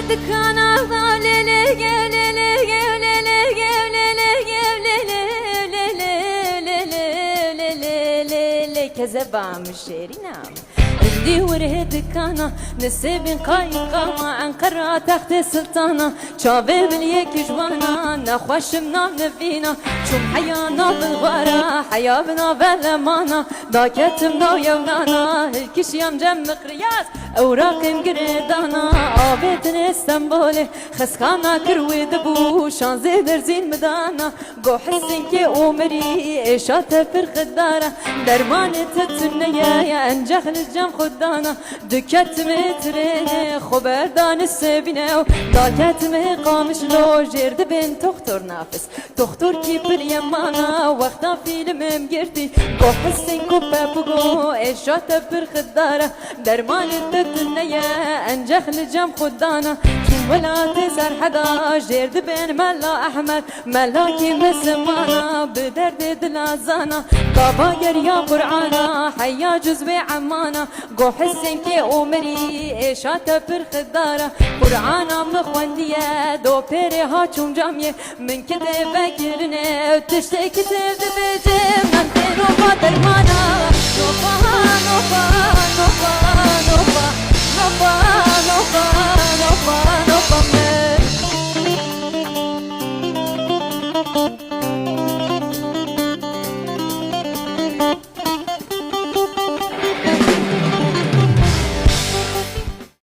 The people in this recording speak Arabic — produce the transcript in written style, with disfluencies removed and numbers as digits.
دكانا كذبة مشيرنا اللي وره دكانا نسيب قايقة عن قرى تحت السلطانة شابي باليك جوانا نخوش منام نفينا شوم حيانا بالغارة حيابنا بالأمانة ضاكتمنا ويونانا الكشيام جم مقرياس أوراق مقردانا آبيتن اسطنبولي خسخانا كروي دبو شانزي درزين مدانا قو حسن كي أمري إيشات فرق الدارة درمان تتنيا يا أنجخ الجم خدانا دكت مترين خبردان السبينة ضاكت مقامش لو جرد بين تختور نافس تختور كي باليمانا وقتا فيلم مقرتي قو حسن كوبا بقو إيشات فرق الدارة درمان تتنيا أنجخ الجم خدانا ولا تسر حدا جرد بين ملا أحمد ملاكي مسمانا بدرد دلازانا بابا يا قرعانا حيا جزوي عمانا قو حسن كي أمري إيشات فرخ الدارة قرعانا مخواندية دو بيري هاتشوم جامية من كده بكرنا وتشتي كتب بجيم نمتين وفا درمانا نوفا نوفا نوفا نوفا نوفا نوفا نوفا نوفا